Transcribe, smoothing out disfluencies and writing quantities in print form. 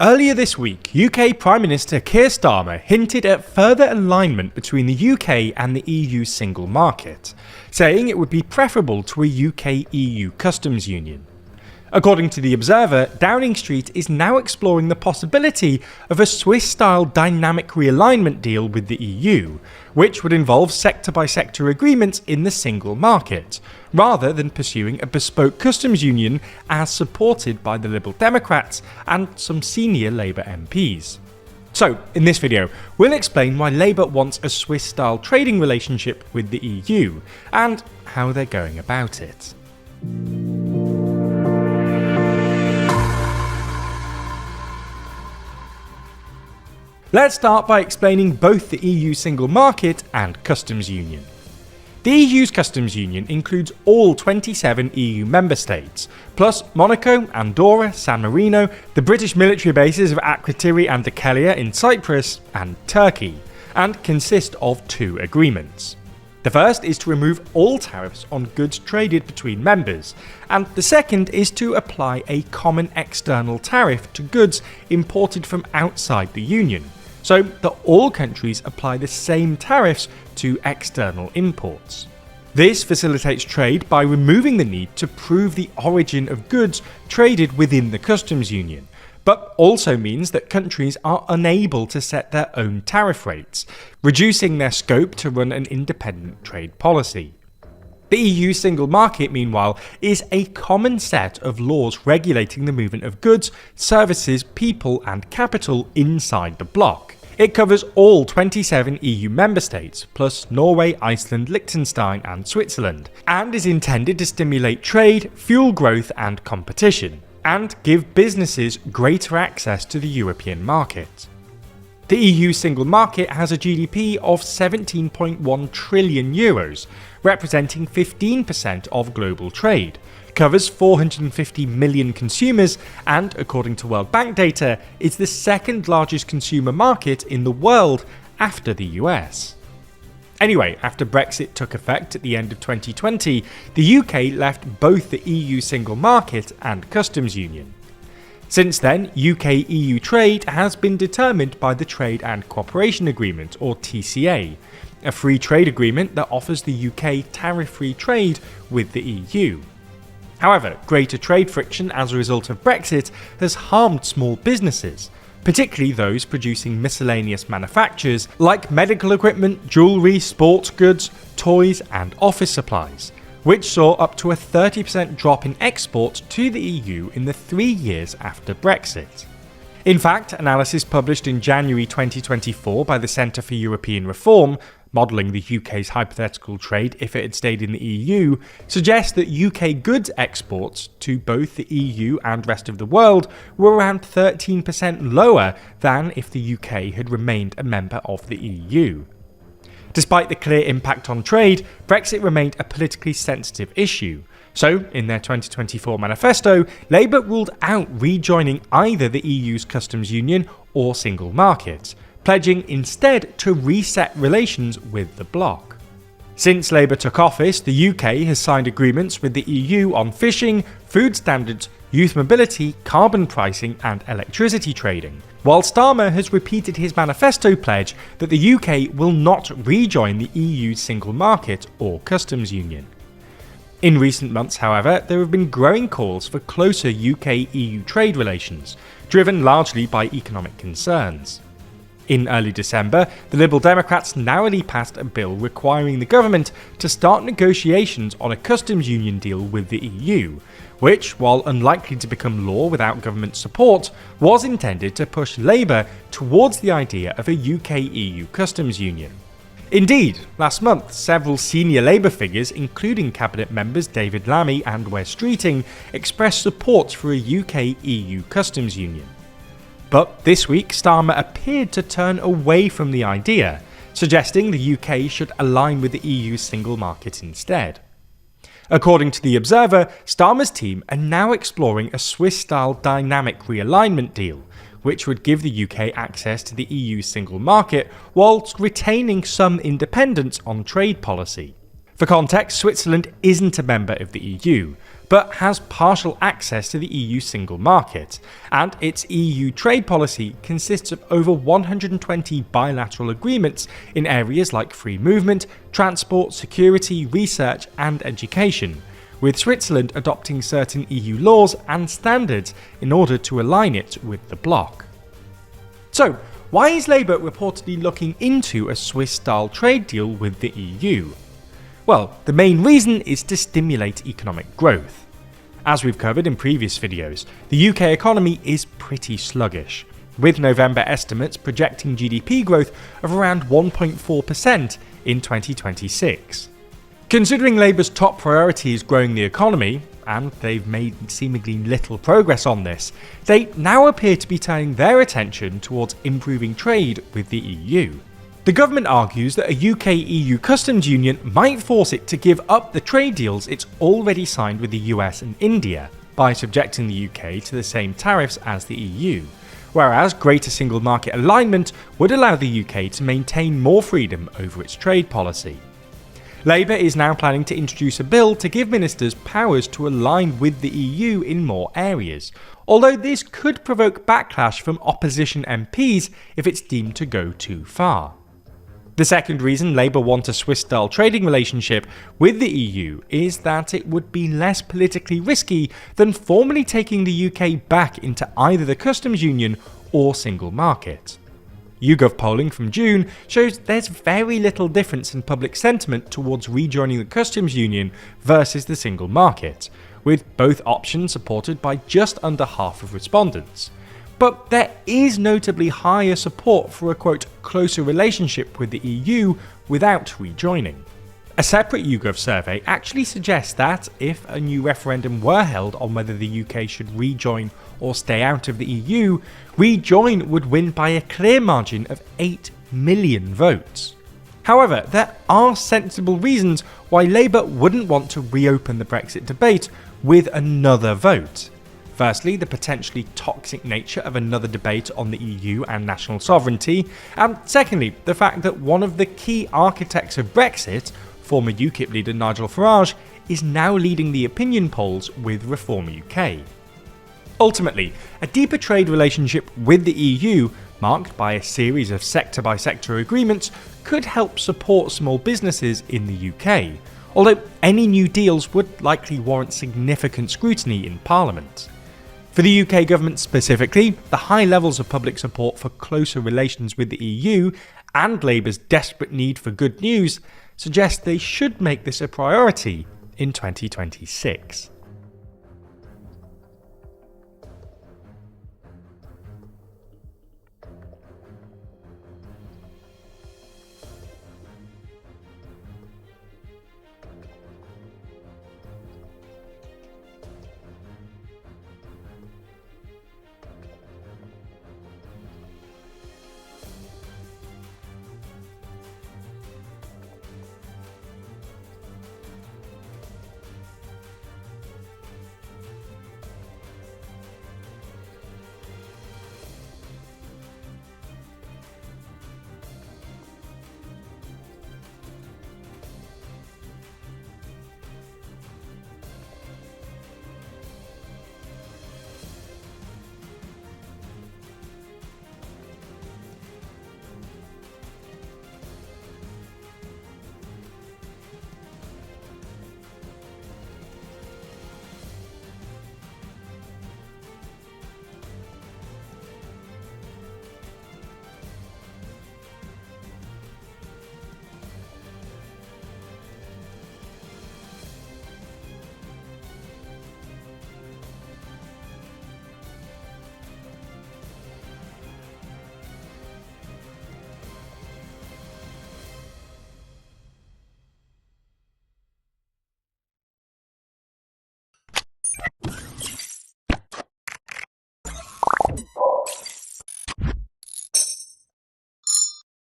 Earlier this week, UK Prime Minister Keir Starmer hinted at further alignment between the UK and the EU single market, saying it would be preferable to a UK-EU customs union. According to The Observer, Downing Street is now exploring the possibility of a Swiss-style dynamic realignment deal with the EU, which would involve sector-by-sector agreements in the single market, rather than pursuing a bespoke customs union as supported by the Liberal Democrats and some senior Labour MPs. So, in this video, we'll explain why Labour wants a Swiss-style trading relationship with the EU, and how they're going about it. Let's start by explaining both the EU single market and customs union. The EU's customs union includes all 27 EU member states, plus Monaco, Andorra, San Marino, the British military bases of Akrotiri and Dekelia in Cyprus, and Turkey, and consists of two agreements. The first is to remove all tariffs on goods traded between members, and the second is to apply a common external tariff to goods imported from outside the Union, so that all countries apply the same tariffs to external imports. This facilitates trade by removing the need to prove the origin of goods traded within the customs union, but also means that countries are unable to set their own tariff rates, reducing their scope to run an independent trade policy. The EU single market, meanwhile, is a common set of laws regulating the movement of goods, services, people and capital inside the bloc. It covers all 27 EU member states, plus Norway, Iceland, Liechtenstein and Switzerland, and is intended to stimulate trade, fuel growth and competition, and give businesses greater access to the European market. The EU single market has a GDP of 17.1 trillion euros, representing 15% of global trade, covers 450 million consumers, and, according to World Bank data, is the second largest consumer market in the world after the US. Anyway, after Brexit took effect at the end of 2020, the UK left both the EU single market and customs union. Since then, UK-EU trade has been determined by the Trade and Cooperation Agreement, or TCA, a free trade agreement that offers the UK tariff-free trade with the EU. However, greater trade friction as a result of Brexit has harmed small businesses, particularly those producing miscellaneous manufactures like medical equipment, jewellery, sports goods, toys and office supplies, which saw up to a 30% drop in exports to the EU in the 3 years after Brexit. In fact, analysis published in January 2024 by the Centre for European Reform, modelling the UK's hypothetical trade if it had stayed in the EU, suggests that UK goods exports to both the EU and rest of the world were around 13% lower than if the UK had remained a member of the EU. Despite the clear impact on trade, Brexit remained a politically sensitive issue. So, in their 2024 manifesto, Labour ruled out rejoining either the EU's customs union or single market, pledging instead to reset relations with the bloc. Since Labour took office, the UK has signed agreements with the EU on fishing, food standards, youth mobility, carbon pricing and electricity trading, while Starmer has repeated his manifesto pledge that the UK will not rejoin the EU's single market or customs union. In recent months, however, there have been growing calls for closer UK-EU trade relations, driven largely by economic concerns. In early December, the Liberal Democrats narrowly passed a bill requiring the government to start negotiations on a customs union deal with the EU, which, while unlikely to become law without government support, was intended to push Labour towards the idea of a UK-EU customs union. Indeed, last month, several senior Labour figures, including cabinet members David Lammy and Wes Streeting, expressed support for a UK-EU customs union. But this week, Starmer appeared to turn away from the idea, suggesting the UK should align with the EU's single market instead. According to The Observer, Starmer's team are now exploring a Swiss-style dynamic realignment deal, which would give the UK access to the EU's single market whilst retaining some independence on trade policy. For context, Switzerland isn't a member of the EU, but has partial access to the EU single market, and its EU trade policy consists of over 120 bilateral agreements in areas like free movement, transport, security, research and education, with Switzerland adopting certain EU laws and standards in order to align it with the bloc. So, why is Labour reportedly looking into a Swiss-style trade deal with the EU? Well, the main reason is to stimulate economic growth. As we've covered in previous videos, the UK economy is pretty sluggish, with November estimates projecting GDP growth of around 1.4% in 2026. Considering Labour's top priority is growing the economy, and they've made seemingly little progress on this, they now appear to be turning their attention towards improving trade with the EU. The government argues that a UK-EU customs union might force it to give up the trade deals it's already signed with the US and India, by subjecting the UK to the same tariffs as the EU, whereas greater single market alignment would allow the UK to maintain more freedom over its trade policy. Labour is now planning to introduce a bill to give ministers powers to align with the EU in more areas, although this could provoke backlash from opposition MPs if it's deemed to go too far. The second reason Labour want a Swiss-style trading relationship with the EU is that it would be less politically risky than formally taking the UK back into either the customs union or single market. YouGov polling from June shows there's very little difference in public sentiment towards rejoining the customs union versus the single market, with both options supported by just under half of respondents. But there is notably higher support for a quote closer relationship with the EU without rejoining. A separate YouGov survey actually suggests that if a new referendum were held on whether the UK should rejoin or stay out of the EU, rejoin would win by a clear margin of 8 million votes. However, there are sensible reasons why Labour wouldn't want to reopen the Brexit debate with another vote. Firstly, the potentially toxic nature of another debate on the EU and national sovereignty, and secondly, the fact that one of the key architects of Brexit, former UKIP leader Nigel Farage, is now leading the opinion polls with Reform UK. Ultimately, a deeper trade relationship with the EU, marked by a series of sector-by-sector agreements, could help support small businesses in the UK, although any new deals would likely warrant significant scrutiny in Parliament. For the UK government specifically, the high levels of public support for closer relations with the EU and Labour's desperate need for good news suggest they should make this a priority in 2026.